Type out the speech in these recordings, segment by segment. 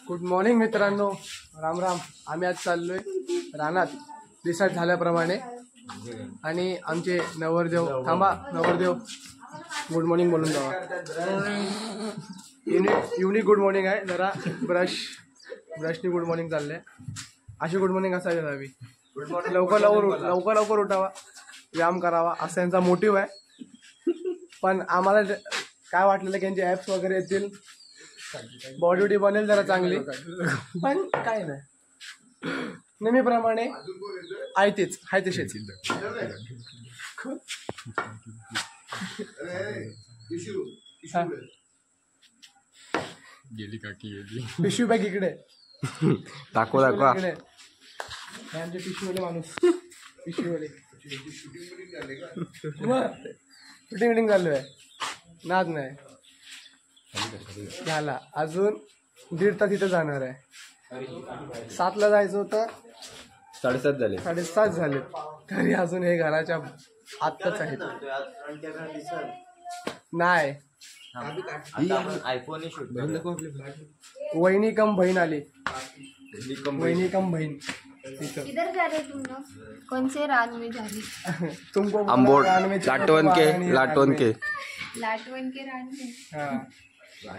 Good morning मित्रांनो, राम राम. आम्ही आज चाललोय रानात डिसाईड झाल्याप्रमाणे आणि आमचे नवरदेव थांबा. नवरदेव गुड मॉर्निंग बोलून जावा. युनिक गुड मॉर्निंग आहे. जरा ब्रशनी गुड मॉर्निंग चाललंय. अशी गुड मॉर्निंग असायला हवी. लवकर उठावा, व्यायाम करावा असा यांचा मोटिव्ह आहे. पण आम्हाला काय वाटलेलं की यांचे ॲप्स वगैरे येतील, बॉडी बनेल जरा चांगली, पण काय नाही. नेहमीप्रमाणे आहे तेच हाय तसेच. गेली काकी गेली. पिशवी बॅग इकडे दाखवा इकडे. आमचे पिशवीवाले माणूस, पिशवीवाले शूटिंग चालू आहे. नाच नाही झाला. अजून 1.5 तास इथं जाणार आहे. 7ला जायचं होतं, 7:30 झाले. तरी अजून हे घराच्या आत्ताच आहेत. नाही वहिनी कम बहीण आली. वहिनी कम बहीण. किधर जा रहे तुम लोग? कौन से रान में जा रहे? तुमको अम्बोड लाटवन के लाटवन के रान में. हाँ.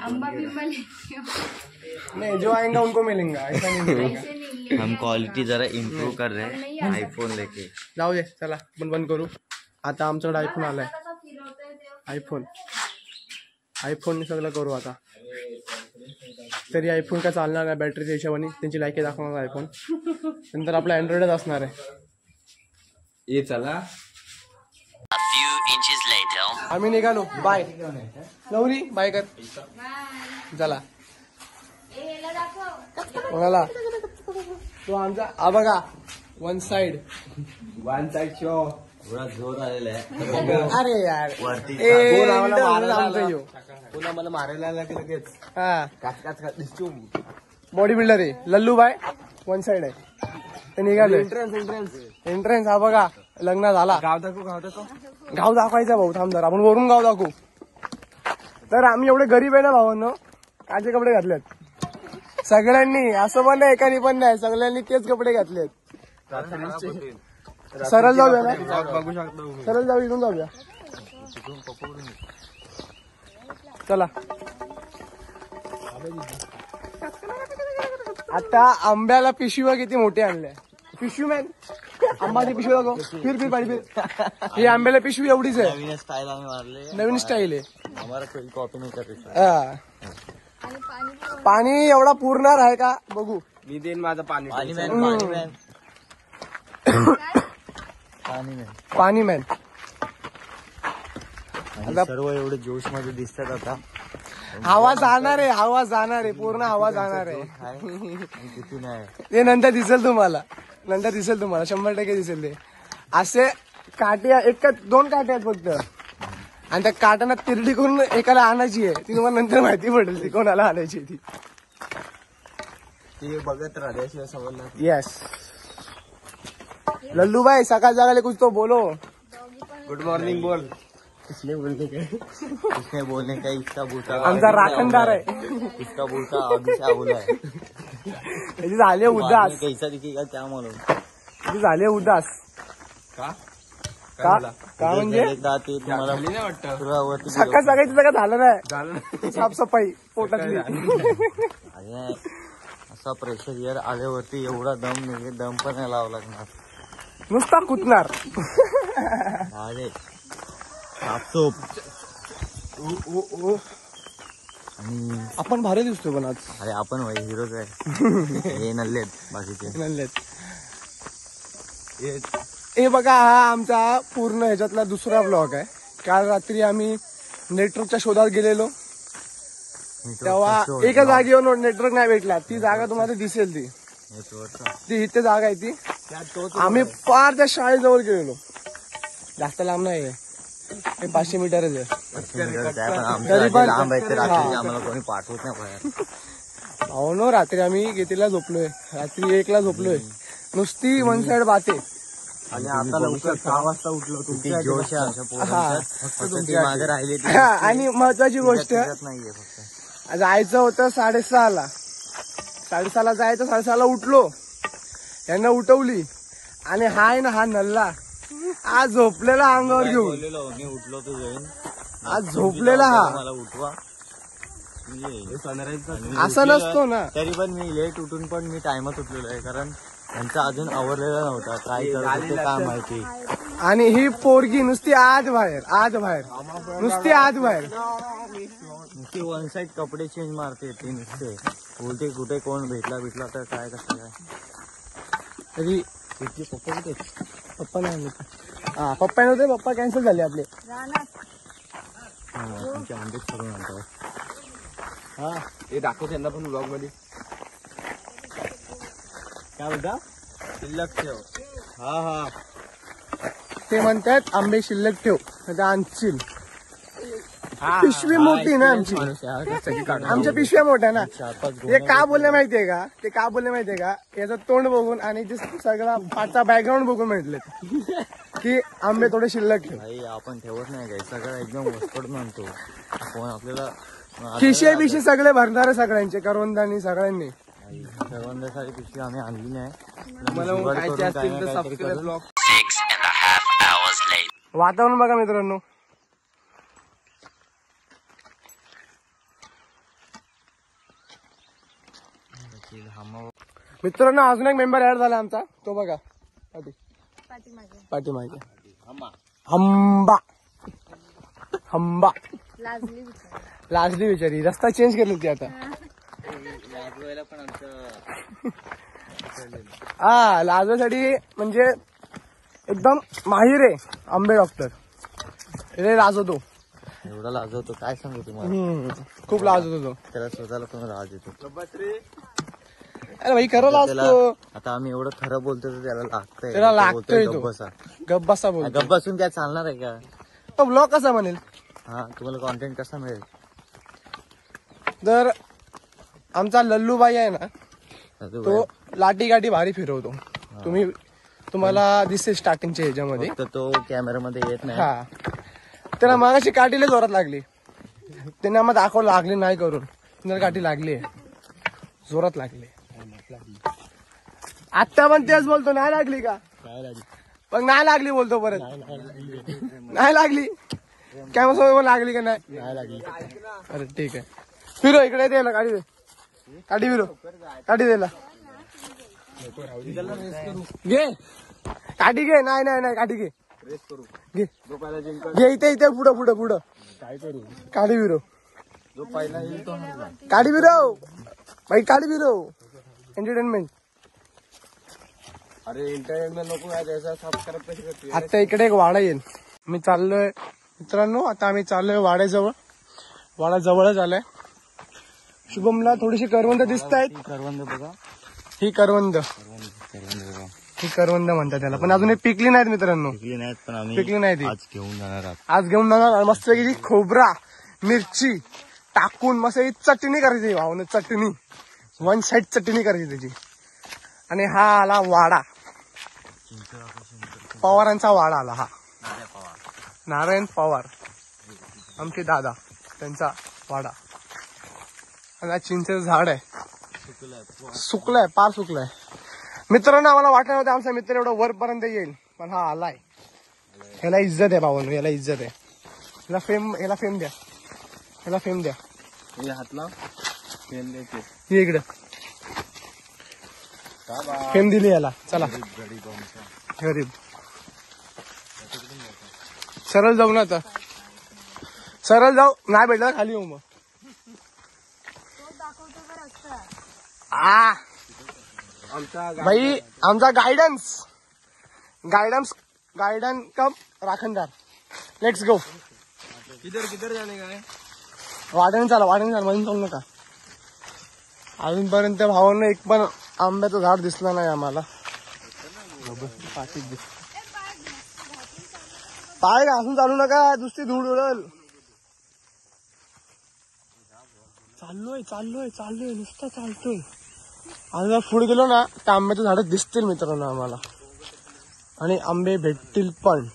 अम्बा भी मिले. नहीं, जो आएंगा उनको मिलेंगे, ऐसा नहीं मिलेगा. ऐसे नहीं. हम क्वालिटी जरा इम्प्रूव कर रहे हैं आईफोन लेके. जाऊ दे, चला आपण बंद करू. आता आमच्याकडे आयफोन आलाय. आयफोन सगळं करू आता. तरी आयफोन काय चालणार नाही बॅटरीच्या हिशोबाने. त्यांची लायकी दाखवणार आयफोन. नंतर आपला अँड्रॉइडच असणार आहे. ये चला. आम्ही निघालो. बाय नवरी, बाय कर. चला कोणाला तो आमचा हा बघा. वन साइड शो थोडा जोर आलेला आहे. अरे यार वरती पुन्हा मला मारायला आला की लगेच. दिसतो. बॉडी बिल्डर आहे लल्लू बाय. वन साइड आहे ते निघाले. एंट्रन्स हा बघा. लग्न झाला. गाव दाखवायचा भाऊ. थांब जरा आपण वरून गाव दाखवू. तर आम्ही एवढे गरीब आहे ना भावांनो, काचे कपडे घातलेत सगळ्यांनी. असं पण नाही, एकाने पण नाही, सगळ्यांनी तेच कपडे घातलेत. सरळ जाऊया ना, सरळ जाऊ, इकडून जाऊया. चला आता आंब्याला पिशव्या किती मोठे आणल्या. पिशवी मॅन आंबाची पिशवी दाखव. फिर पाणी फिर. ही आंब्याला पिशवी एवढीच आहे. नवीन स्टाईल आम्ही मारले. नवीन स्टाईल आहे. हमारा कोई कॉपी नहीं कर रहा. पाणी एवढा पुरणार आहे का बघू. मी देईन माझं पाणी. पाणी मॅन सर्व एवढे जोश मध्ये दिसतात. आता हवा जाणार आहे पूर्ण हवा जाणार आहे. किती नाही ते नंतर दिसेल तुम्हाला 100% दिसेल. ते असे काटे, 2 काटे आहेत फक्त. आणि त्या काट्यांना तिरडी करून एकाला आणायची आहे. ती तुम्हाला नंतर माहिती पडेल ती कोणाला आणायची ती. बघत राहण्याशिवाय समजलं. यस लल्लू भाई सकाळ जागाले कुछ तो बोलो. गुड मॉर्निंग बोल. इसने बोलने का इसका बोलता आमचा राखणदार आहे. इसका बोलता अभी क्या बोला है. त्याची झाले उदास. कैसा दिखेगा क्या मालूम. त्याची झाले उदास. का म्हणजे तुम्हाला सकाळ सकाळची सगळं झालं नाही. साफसफाई पोटातली. असा प्रेशर यार आल्यावरती एवढा दम नाही. दम पण नाही लावा लागणार. नुसता कुतणार. अरे आपण भारी दिसतो पण आज. अरे आपण हिरोज आहे. हे नल्लेत बाकीचे. हे बघा, हा आमचा पूर्ण ह्याच्यातला दुसरा ब्लॉग आहे. काल रात्री आम्ही नेटवर्कच्या शोधात गेलेलो. तेव्हा एका जागेवर नेटवर्क नाही भेटला. ती जागा तुम्हाला दिसेल. ती इथे जागा आहे ती. आम्ही पार त्या शाळेजवळ गेलेलो. जास्त लांब नाही, 500 मीटरच आहे. आम्हाला कोणी पाठवत नाही बाहेर. हो ना. रात्री आम्ही कितीला झोपलोय. रात्री 1ला झोपलोय. नुसती वन साइड बाते. आणि आता लवकर 6 वाजता उठलो. तुमची जोश आहे आमच्या पोरांच्यात. मागे राहिले. आणि महत्वाची गोष्ट नाहीये फक्त जायचं होतं 6:30ला. साडेसहाला जायचं, 6:30ला उठलो, यांना उठवली आणि हा आहे ना, हा नल्ला आज झोपलेला अंगावर घेऊन, बोललेलो मी उठलो तू जाईन, आज झोपलेला हा. मला उठवा. मी येईन. आणि असं उठलेलो नसतो ना. तरी पण मी लेट उठून पण मी टाइमात उठलेलो आहे, कारण त्यांचा अजून आवरलेला नव्हता. काय करत होते काय माहिती. आणि ही पोरगी नुसती आत बाहेर नुसती आत बाहेर. नुसती वन साइड कपडे चेंज मारते ती नुसते. बोलते कुठे कोण भेटला तर काय कसं काय. तरी तिचे पप्पा कुठे? पप्पा नाही आले. हा पप्पा नव्हते, पप्पा कॅन्सल झाले आपले. तुमचे अंडेच करून आणतात. हा हे दाखव त्यांना पण ब्लॉग मध्ये. काय बोलता? शिल्लक ठेव. हा ते म्हणतात आंबे शिल्लक ठेव, नाही आणशील. पिशवी मोठी ना आमची, आमच्या पिशव्या मोठ्या ना. 4-5 ते का बोलले माहितीये का, याचं तोंड बघून आणि जे सगळा पाठचा बॅकग्राऊंड बघून म्हटले की आंबे थोडे शिल्लक ठेव. भाई आपण ठेवत नाही काय, सगळं एकदम वस्तड म्हणतो. कोण आपल्याला खिशे बिशे सगळे भरणारे सगळ्यांचे, करवंदानी सगळ्यांनी. सर्वांसाठी पिशवी आम्ही आणली नाही. मला जुगाड खायचे करून असतील काय तर ना काहीतरी सबस्क्राईब करू. ब्लॉग. वातावरण बघा मित्रांनो, मित्रांनो अजून एक मेंबर ऍड झाला आमचा, तो बघा पाठीमागे. हंबा लाजली बिचारी, रस्ता चेंज केली ती आता. पण आमचं हा लाजवासाठी म्हणजे एकदम माहिर आहे आंबे डॉक्टर. रे लाजवतो, एवढा लाजवतो काय सांगू तुम्हाला. खूप लाजवतो तो. त्याला स्वतःला पण राज येतो. अरे भाई खरं लाजतो. आता आम्ही एवढं खरं बोलतो तर त्याला लागतंय. त्याला लागतोय तो. गप्प बसा. गप बसा बोल. गप्प बसून काय चालणार आहे का. तो ब्लॉग कसा म्हणेल. हा तुम्हाला कॉन्टेंट कसा मिळेल. तर आमचा लल्लूबाई आहे ना, तो लाठी गाठी भारी फिरवतो. तुम्हाला दिसते स्टार्टिंगच्या ह्याच्यामध्ये. फक्त तो कॅमेरामध्ये येत नाही. हा त्याला मागाशी काठीला जोरात लागली, त्यांना मग दाखव लागली नाही करून. त्याला काठी लागली, जोरात लागली. आता पण तेच बोलतो, नाही लागली का, पण नाही लागली बोलतो परत. नाही लागली कॅमेरा लागली का नाही लागली. अरे ठीक आहे, फिरो इकडे द्यायला काठी दे, काठी फिरो, काठी द्यायला घे, काठी घे. नाही काठी घे, घे घे. इथे पुढं काय करू. काठी फिरो, काठी फिरव भाई, काठी फिरव. एंटरटेनमेंट. अरे इंटरनेट नको आहे त्याचा सबस्क्राईब कशी करते. आता इकडे एक वाडा येईल. मी चाललोय मित्रांनो, आता आम्ही चाललोय वाड्याजवळ. वाडा जवळच आलाय. शुभमला थोडीशी करवंद दिसत आहेत. करवंद बघा. ही करवंद म्हणतात त्याला, पण अजून पिकली नाहीत मित्रांनो. पिकली नाहीत पण आम्ही पिकली नाही ती. आज घेऊन जाणार आहोत. आज घेऊन जाणार. मस्त खोबरा मिरची टाकून मस्त चटणी करायची भावना. चटणी वन साइड चटणी करायची त्याची. आणि हा आला वाडा, पवारांचा वाडा आला. हा नारायण पवार आमचे दादा, त्यांचा वाडा. आणि चिंचेचं झाड आहे, सुकलंय, पार सुकलंय. मित्रांनो आम्हाला वाटलं नव्हतं आमचा मित्र एवढं वरपर्यंत येईल, पण हा आलाय. ह्याला इज्जत आहे भावांनो, याला इज्जत आहे. याला फेम द्या, याला फेम द्या. हातला ये इकडं, फेम दिली याला. चला गरीब. सरळ जाऊ ना, आता सरळ जाऊ. नाही भेटलं खाली येऊ मग. भाई आमचा गायडन्स कम राखणदार. Let's go. किधर जाणे काय. वाढण चाला म्हणून चालू नका. अजूनपर्यंत भावांना एक पण आंब्याचं झाड दिसलं नाही आम्हाला. पाय घासून चालू नका, दुसरी धूळ उडल. चाललोय नुसतं चालतोय. आणि जर पुढे गेलो ना तर आंब्याचे झाडं दिसतील मित्रांनो आम्हाला. आणि आंबे भेटतील पण.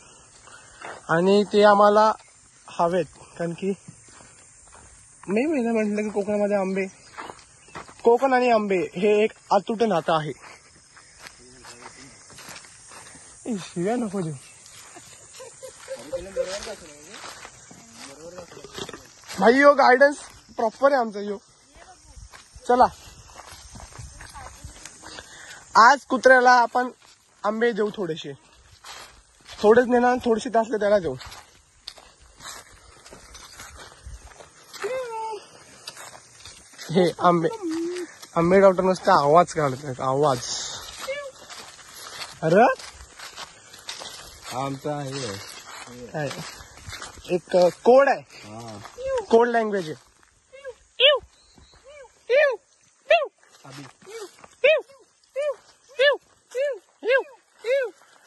आणि ते आम्हाला हवेत, कारण की मे महिना म्हटलं की कोकणामध्ये आंबे कोकण आणि आंबे हे एक अतूट नातं आहे. शिव्या नको देऊ. भाई यो गायडन्स प्रॉपर आहे आमचा यो. चला आज कुत्र्याला आपण आंबे देऊ थोडेसे. थोडेच नेणार, थोडेसे असले त्याला देऊ. हे आंबे डॉक्टर नुसता आवाज काढतात, आवाज. अरे आमचा हे काय एक कोड आहे, कोड लँग्वेज आहे.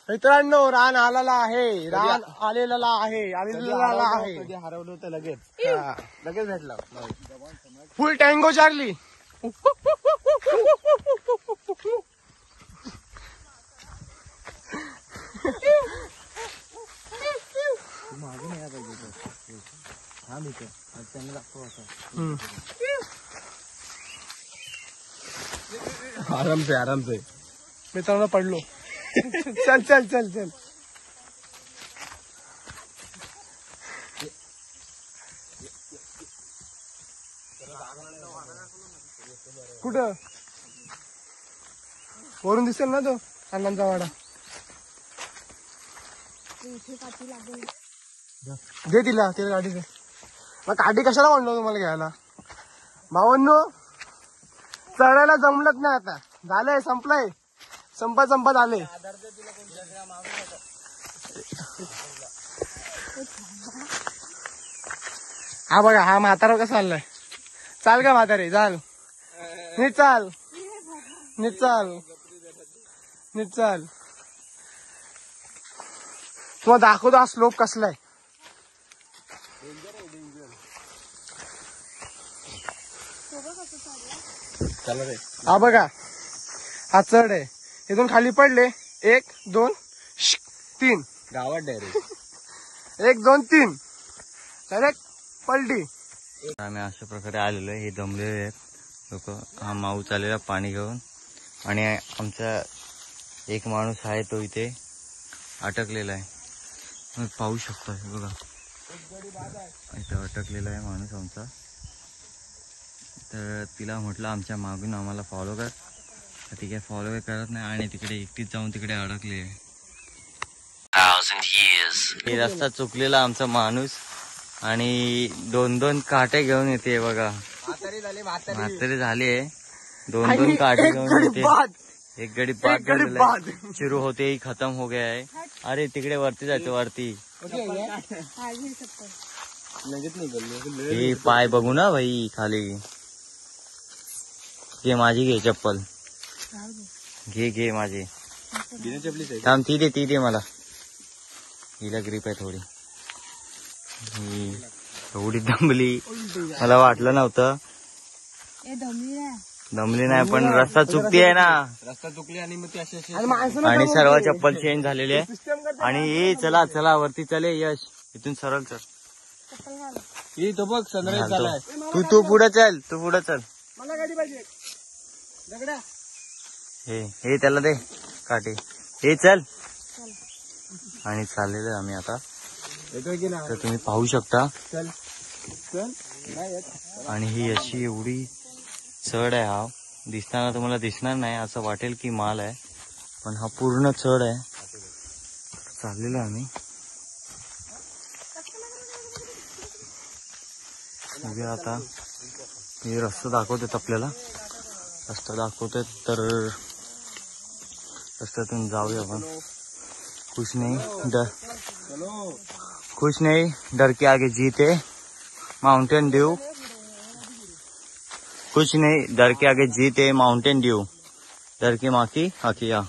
मित्रांनो रान आलेला आहे, रान आलेला आहे, आलेला आहे. कधी हरवलं होतं लगेच हा. लगेच भेटला. फुल टँगो चार्ली. आराम से मित्रांनो पडलो. चल चल चल चल. कुठं वरून दिसेल ना तो अण्णांचा वाडा. दे तिला गाडी दे. मग गाडी कशाला म्हणलो तुम्हाला घ्यायला. भावांनो चढायला जमलंच नाही, आता झालंय, संपलंय, संपत आले. हा बघा हा म्हातारा कसा चाललाय. चाल का म्हातारे, चाल नीट चाल, नीट चाल, नीट चाल. तुम्हाला दाखवतो हा स्लोप कसलाय. चला रे. हा बघा हा चढ आहे. इथून खाली पडले 1 2 3 गावात डायरेक्ट 1 2 3 डायरेक्ट पलटी. आम्ही अशा प्रकारे आलेलो आहे. हे दमलेले आहेत लोक. हा माऊ चाललेला पाणी घेऊन आणि आमचा एक माणूस आहे तो इथे अटकलेला आहे. तुम्ही पाहू शकता हे बघा, इथे अटकलेला आहे माणूस आमचा. तर तिला म्हटलं आमच्या मागून आम्हाला फॉलो कर, तर ती काही फॉलो करत नाही आणि तिकडे एकटीच जाऊन तिकडे अडकली आहे. हे रस्ता चुकलेला आमचा माणूस आणि 2-2 काटे घेऊन येते बघा. म्हातारी झाली आहे. 2-2 काटे घेऊन येते. एक गडी बाद शुरू होते ही खत्म हो गया है. अरे तिकडे वरती जाते वरती. हे पाय बघू ना भाई खाली. घे माझी, घे चप्पल, घे माझी. थांब ती दे मला. हिला ग्रीप आहे थोडी. एवढी दमली मला वाटलं नव्हतं. दमली नाही पण रस्ता चुकती आहे ना. रस्ता चुकली आणि मग ती अशी आणि सर्व चप्पल चेंज झालेली आहे. आणि चला वरती चले यश. इथून सरळ चल. तो बघ सनराईज झालाय. तू पुढे चल. मला गाडी पाहिजे. हे त्याला दे काटे. हे चल. आणि चाललेलो आम्ही आता. येतोय की तर तुम्ही पाहू शकता. चल चल. आणि ही अशी एवढी चढ आहे. हा दिसताना तुम्हाला दिसणार नाही, असं वाटेल की माल आहे, पण हा पूर्ण चढ आहे. चाललेलो आम्ही. बघूया आता. हे रस्ता दाखवतात आपल्याला. रस्ता दाखवतात तर रस्त्यातून जाऊया आपण. कुछ नहीं डर के आगे जीत है माउंटेन ड्यू. कुछ नहीं डर के आगे जीत है माउंटेन ड्यू. डर की माँ की आखिया.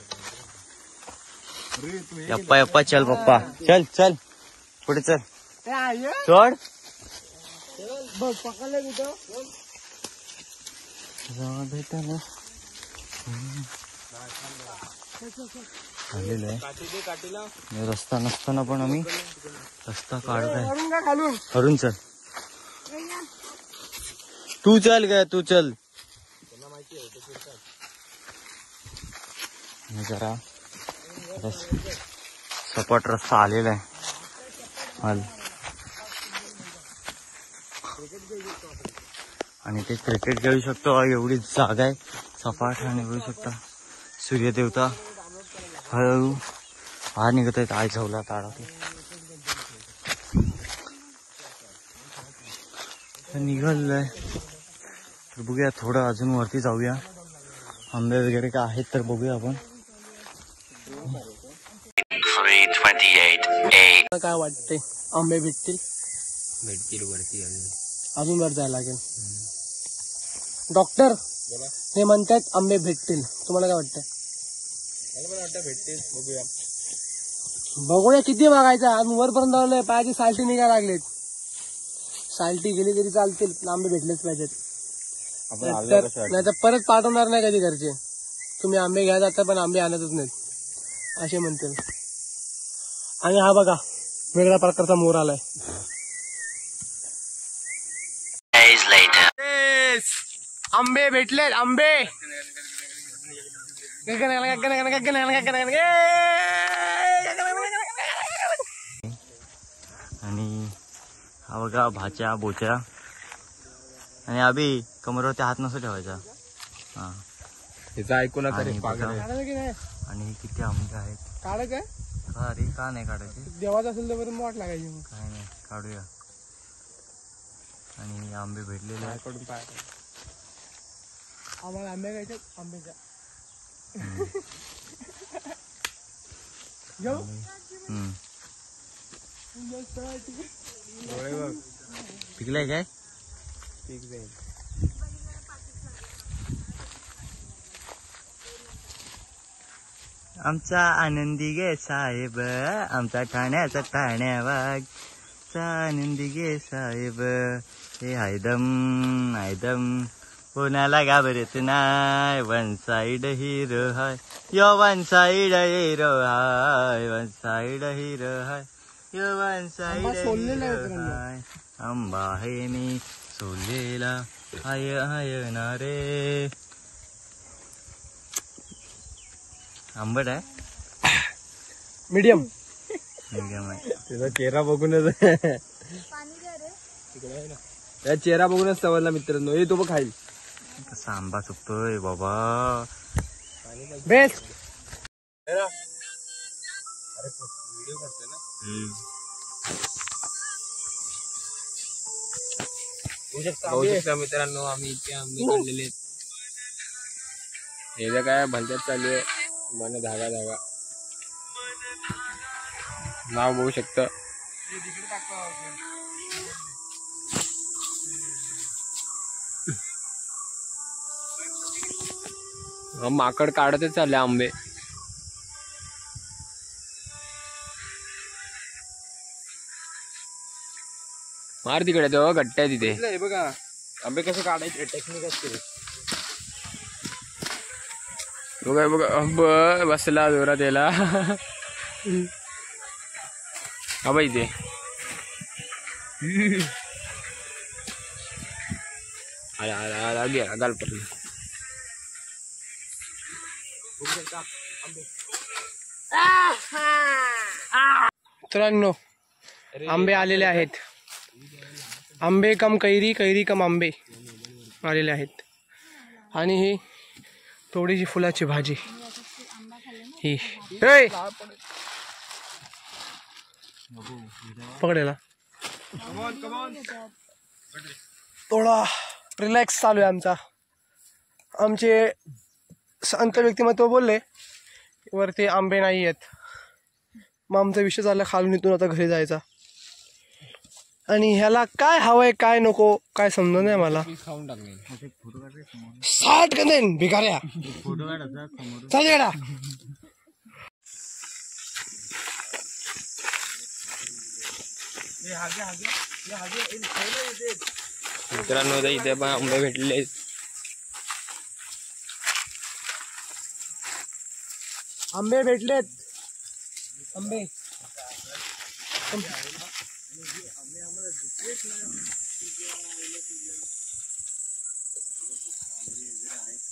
यप्पा चल पप्पा. चल पुढे चल. सोड. पकडले कुठं. आलेलं आहे. रस्ता नसताना पण आम्ही रस्ता काढत आहे. हरून चल. तू चल. जरा सपाट रस्ता आलेला आहे आणि ते क्रिकेट खेळू शकतो. एवढी जागा आहे सपाट आणि बघू शकता सूर्यदेवता हळूहळू बाहेर निघत आहेत. आई झवला ताडा निघालंय. तर बघूया थोडं अजून वरती जाऊया. आंबे वगैरे काय आहेत तर बघूया आपण. 3:28 काय वाटते आंबे भेटतील? भेटतील वरती अजून वर जायला लागेल. डॉक्टर हे म्हणतात आंबे भेटतील, तुम्हाला काय वाटतं? मला पण वाटतं भेटतील. बघूया बघूया किती बघायचं. आज वरपर्यंत आलोय, पायाची साल्टी निघायला लागलेत. साल्टी गेली तरी चालतील, आंबे भेटलेच पाहिजेत. नाही तर परत पाठवणार नाही कधी घरचे. तुम्ही आंबे घ्या जाता पण आंबे आणतच नाहीत असे म्हणतील. आणि हा बघा वेगळ्या प्रकारचा मोर आलाय. आंबे भेटलेत आंबे. आणि हा बघा भाच्या बोच्या. आणि अभि कमरेवरती हात नसतो ठेवायचा. हा तिचं ऐकून आणि पागल आहे. काढायचं की नाही? आणि किती आंबे आहेत. काढायचं का रे का नाही काढायचे? देवाचं असेल तर वाट लागायची मग. काय नाही काढूया. आणि आंबे भेटलेले आहेत. कडून पाय आम्हाला आंबे खायचे आंब्याच्या. घेऊ हम्म. डोळे बघ पिकलाय काय? पीक जाईल. आमचा आनंदी गे साहेब, आमचा ठाण्याचा ठाण्यावागचा आनंदी गे साहेब. हे हायदम हायदम कोणाला घाबरत नाही. वन साइड हिरो हाय यो, वन साइड हिरो हाय, वन साइड हिरो हाय यो, वन साइड आंबा सोललेला आहे हिरो मित्रांनो. हाय. आंबा आहे मी सोललेला हाय हाय ना रे. आंबट आहे मीडियम. मीडियम आहे. त्याचा चेहरा बघूनच त्या चेहरा बघूनच समजला मित्रांनो. हे तो बघ खाईल. कसा आंबा चुकतोय बाबा. बेस्ट. व्हिडिओ करते ना. बघू शकता मित्रांनो आम्ही इथे आंबे काढलेले आहेत. हे जे काय भलत्यात चालू आहे मन धागा धागा नाव बघू शकता. माकड काढतच चालले आंबे. मार तिकडे तो गट्ट्या तिथे. हे बघा आंबे कसे काढायचे टेक्निक असते. बघा बघा बसला जोरात याला. हा बाई इथे गाल पडला. मित्रांनो आंबे आलेले आहेत. आंबे कम कैरी, कैरी कम आंबे आलेले आहेत. आणि ही थोडीशी फुलाची भाजी ही पकडेला. थोडा रिलॅक्स चालू आहे आमचा. आमचे संत व्यक्तिमत्व बोलले वरती आंबे नाही आहेत. मग आमचा विषय झाला खालून इथून आता घरी जायचा. आणि ह्याला काय हवंय काय नको काय समजत नाही मला. खाऊन टाकले. 60 कदेन भिकाऱ्या चालेडा. मित्रांनो इथे पण आंबे भेटले. आंबे भेटलेत. आंबे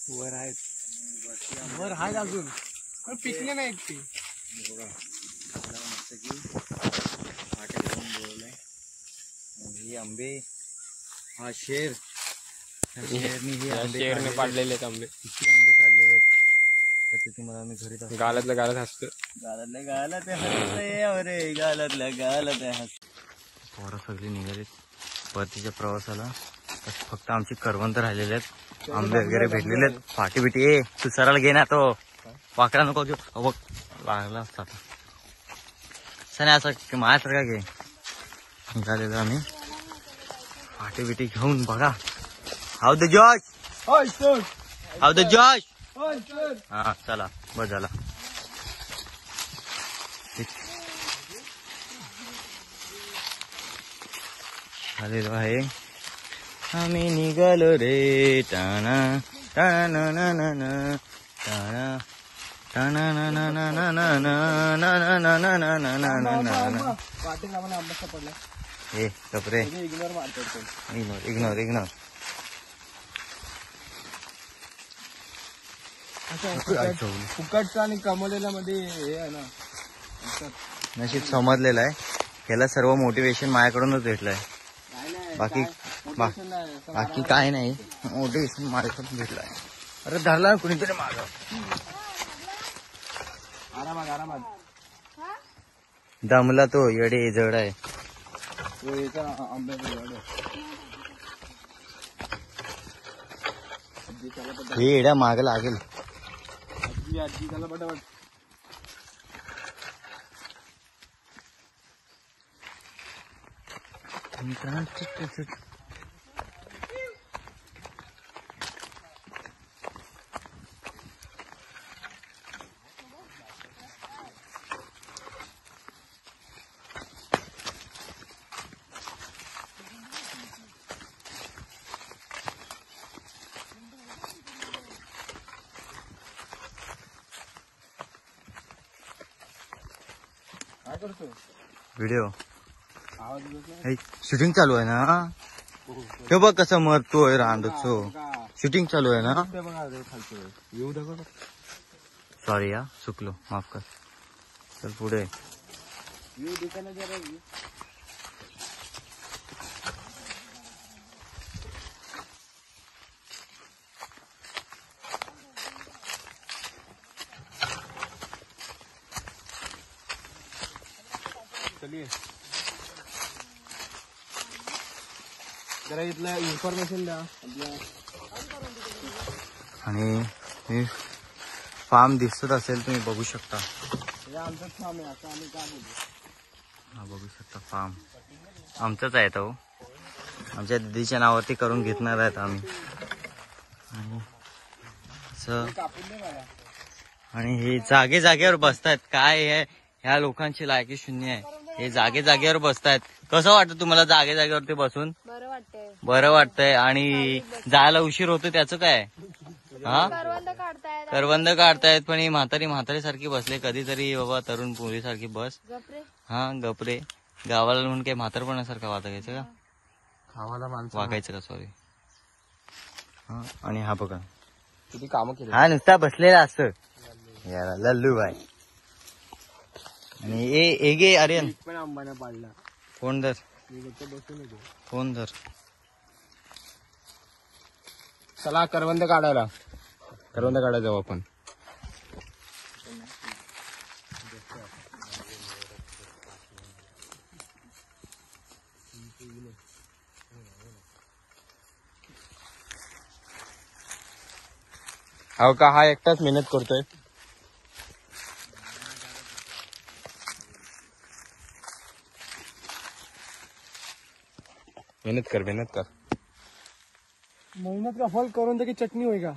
वर आहेत अजून पण पिकले नाहीत ते. ही आंबे, हा शेर, शेरने पाडलेले आहेत आंबे. किती आंबे काढलेले आहेत तर ते तुम्हाला आम्ही घरी दाखवतो. गालातल्या गालात हसतो. पोरं सगळी निघाली परतीच्या प्रवासाला. फक्त आमची करवंत राहिलेले आहेत. आंबे वगैरे भेटलेले आहेत. फाटी बिटी ए तू सरळ घे ना, तो वाकडा नको घेऊ. बघ लागला असता सने असं माझ्यासारखा घे. निघालेलो आम्ही फाटी बिटी घेऊन. बघा how the Josh, how the Josh. हा चला बस झाला. आलेलो आहे आम्ही निघालो रे. टाणा टाणा ना ना ना टाणा टाणा ना ना ना ना ना ना ना ना ना ना ना ना ना ना ना. वाटेत आम्हाला आंबा सापडला. ए कपरे इग्नोर मारतो. Ignore ignore ignore. फुकटचा आणि कमवलेल्या मध्ये हे आहे ना. नशीब समजलेलं आहे. याला सर्व मोटिवेशन माझ्याकडूनच भेटलंय. बाकी बाकी काय नाही. मोटिवेशन माझ्याकडून भेटलंय. अरे धरला कुणीतरी माग. आरामात आरामात. दमला तो येडे जड आहे. हे येड्या माग लागेल. आजी त्याला पटापट. काय करतो व्हिडिओ आवाज येत नाही. शूटिंग चालू आहे ना. हे बघ कसं मरतोय रांडचो. शूटिंग चालू आहे ना. येऊ दगड. सॉरी या चुकलो माफ कर. चल पुढे. येऊ दुकान जरा. जरा इथलं इन्फॉर्मेशन द्या आपल्या. आणि फार्म दिसत असेल तुम्ही बघू शकता. हे आमचं फार्म आहे. असं आम्ही काय बोलू. हा बघू शकता फार्म आमचाच आहे तो. आमच्या दिदीच्या नावावरती करून घेणार आहेत आम्ही. आणि असं कापून दे मला. आणि हे जागे जागेवर बसतायत. काय आहे ह्या लोकांची लायकी शून्य आहे. हे जागे जागेवर बसतायत. कसं वाटतं तुम्हाला जागे जागेवरती बसून? बरं वाटतंय. बरं वाटतंय. आणि जायला उशीर होतो त्याचं काय. हा करवंद काढतायत. करवंद काढतायत पण ही म्हातारी सारखी बसले. कधीतरी बाबा तरुण पोरी सारखी बस. गपरे. हा गपरे. गावाला म्हणून काही म्हातारपणासारखं वागायचं का. खावाला माणसं वागायचं का सॉरी. हा आणि हा बघा किती कामं केली. हा नुसता बसलेला असं याला लल्लू बाय. आणि ए गे आर्यन पण आंबाने पाडला. फोन धर. मी फक्त बसून येतो. फोन धर. चला करवंद काढायला. करवंद काढायला जाऊ आपण. हो का हा एकटाच मेहनत करतोय. मेहनत कर मेहनत कर. मेहनत का फल करून की चटणी होय का.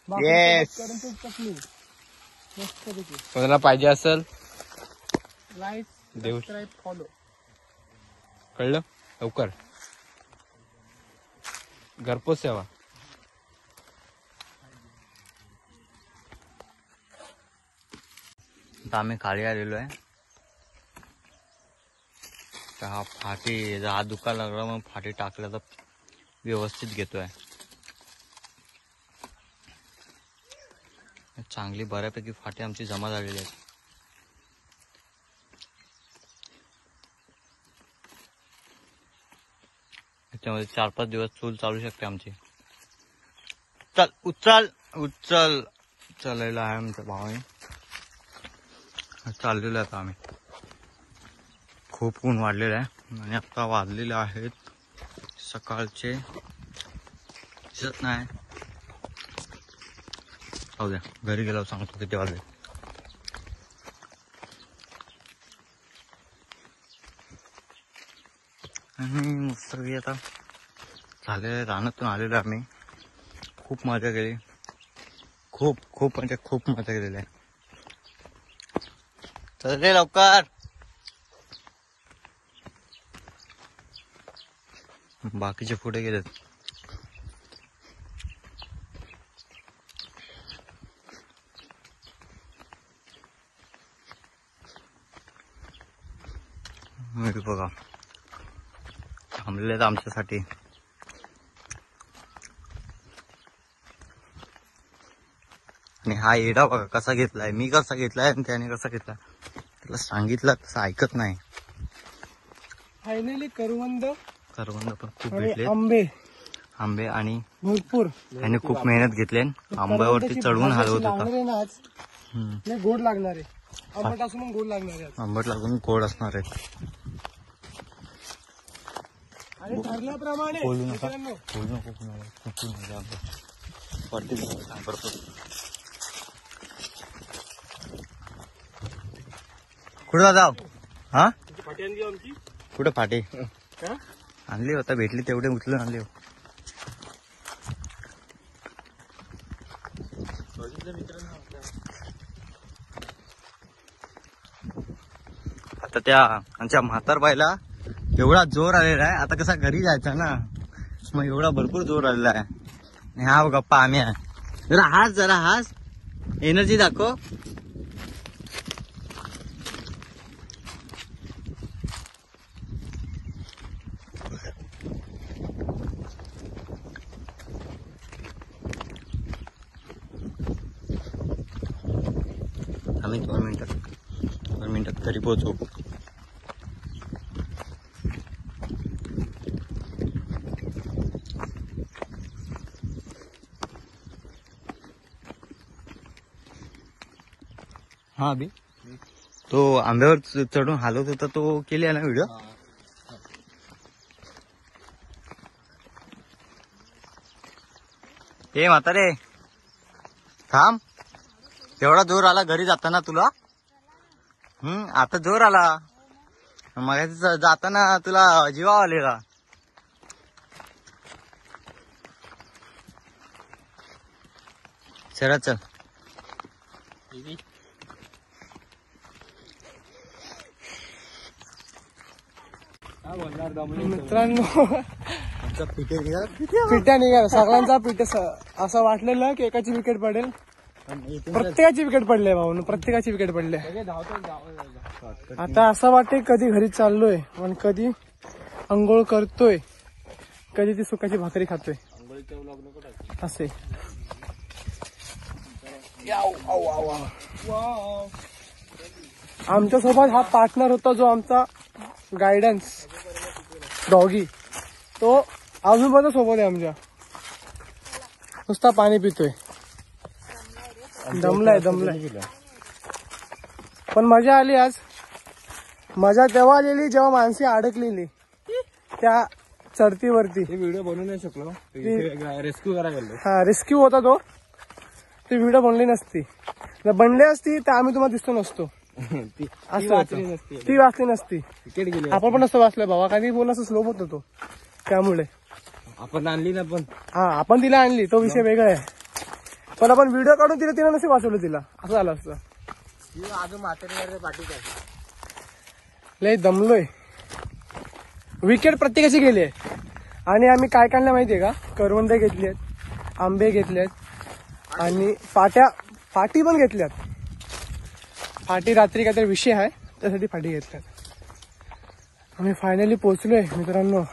येस. करून तो चटणी मस्त पैकी. कोणाला पाहिजे असेल लाईक देऊ. Subscribe follow. कळलं लवकर. घरपोच सेवा. आता आम्ही खाली आलेलो आहे. तर हा फाटी हा दुखा लागला मग फाटी टाकला तर व्यवस्थित घेतोय. चांगली बऱ्यापैकी फाटे आमची जमा झालेली आहेत. त्याच्यामध्ये 4-5 दिवस चूल चालू शकते आमची. चल उचल उचल चालायला आहे आमच्या भावाने. चाललेलो आता आम्ही. खूप ऊन वाढलेलं आहे आणि आता वाजलेले आहेत सकाळचे दिसत नाही. जाऊ द्या, घरी गेल्यावर सांगतो किती वाजले. आणि मस्त आता झाले. रानातून आलेलो आम्ही. खूप मजा केली. खूप खूप म्हणजे खूप मजा केलेली आहे. चल रे लवकर. बाकीचे पुढे गेलेत. बघा थांबलेत आमच्यासाठी. आणि हा एडा बघा कसा घेतलाय. मी कसा घेतलाय आणि त्याने कसा घेतलाय. त्याला सांगितलं तसं ऐकत नाही. फायनली करवंद पण खूप आणि भेटले. आंबे आणि भरपूर. त्याने खूप मेहनत घेतली. आंब्यावरती चढवून हलवत होता. आज गोड लागणार आहे. आंबट असून गोड लागणार आहे. आंबट लागून गोड असणार आहे. आणि ठरल्याप्रमाणे बोलू नका. मित्रांनो, बोलू नको कुणाला. खूप मजा वाटते. कुठं जाऊ? हा फाटी आणली आमची. कुठं फाटे आणली होता. भेटली तेवढे उचलून आणले. आता त्या आमच्या म्हातारबाईला एवढा जोर आलेला आहे. आता कसा घरी जायचा ना, मग एवढा भरपूर जोर आलेला आहे. आणि हा गप्पा आम्ही आहे. जरा हास एनर्जी दाखव. आम्ही 2 मिनिटात तरी पोहोचू. हा अभि तो आंब्यावर चढून हालत होता तो केली ना व्हिडिओ. ए म्हातारे थांब. एवढा जोर आला घरी जाताना तुला. आता जोर आला. मग जाताना तुला जीवा आलेला. चल मित्रांनो, पिट्या निघाल सगळ्यांचा पिठ. असं वाटलेलं की एकाची विकेट पडेल. प्रत्येकाची विकेट पडले भाऊ. प्रत्येकाची विकेट पडले. आता असं वाटते कधी घरी चाललोय आणि कधी अंघोळ करतोय, कधी ती सुकाची भाकरी खातोय असे. आमच्या सोबत हा पार्टनर होता जो आमचा गायडन्स डॉगी. तो अजून पण सोबत आहे आमच्या. नुसता पाणी पितोय. दमलाय. पण मजा आली आज. मजा तेव्हा आलेली जेव्हा माणसे अडकलेली त्या चढतीवरती. व्हिडिओ बनवू नाही शकलो. रेस्क्यू करायला गेलो. हा रेस्क्यू होता तो. ती व्हिडिओ बनली नसती. जर बनली असती तर आम्ही तुम्हाला दिसतो नसतो. ती वाचली नसती. विकेट गेली. आपण पण नसतो वाचलं भावा. काही बोल असं स्लो होत होतो. त्यामुळे आपण आणली ना. पण आपण तिला आणली तो विषय वेगळा आहे. पण आपण व्हिडिओ काढून तिला नसे वाचवलं. तिला असं झालं असतं. अजून म्हातारी पाठी काय लय दमलोय. विकेट प्रत्येकाची गेली आहे. आणि आम्ही काय काढलं माहितीये का. करवंद घेतलेत, आंबे घेतलेत आणि फाटी पण घेतल्यात. फाटी रात्री काहीतरी विषय आहे त्यासाठी फाटी घेतल्यात. आम्ही फायनली पोहोचलोय मित्रांनो.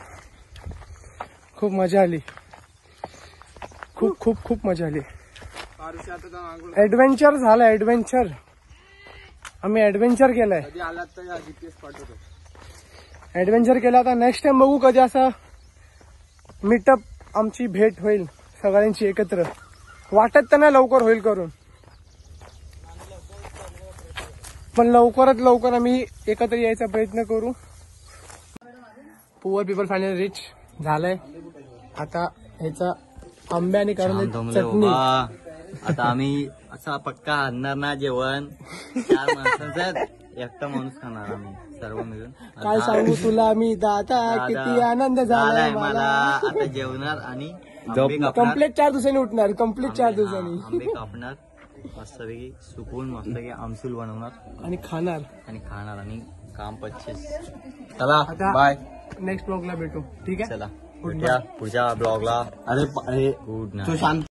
खूप मजा आली. खूप खूप खूप मजा आली. ऍडव्हेंचर झालं, ऍडव्हेंचर. आम्ही ऍडव्हेंचर केलंय. कधी आलात तर या GPS पाठवतो. ऍडव्हेंचर केलं. आता नेक्स्ट टाइम बघू कधी असं मीटअप आमची भेट होईल सगळ्यांची एकत्र. वाटत तर नाही लवकर होईल करून, पण लवकरात लवकर आम्ही एकत्र यायचा प्रयत्न करू. पुअर पीपल फायनल रिच झालंय. आता ह्याचा आंबे आणि छान कारण जमलंय चटणी. बाबा. आता आम्ही असा पक्का आणणार ना जेवण. 4 माणसांचं एकटा माणूस खाणार आम्ही सर्व मिळून. काय सांगू तुला मी दादा, किती आनंद झालाय मला. आता जेवणार आणि आंबे कापणार. कम्प्लीट 4 दिवसांनी उठणार, कम्प्लीट 4 दिवसांनी. आंबे कापणार मस्तपैकी सुकून मस्तपैकी आमसूल बनवणार आणि खाणार. आणि काम 25. चला आता बाय. नेक्स्ट ब्लॉगला भेटू. ठीक आहे. चला पुढच्या ब्लॉगला. अरे गुड नाईट.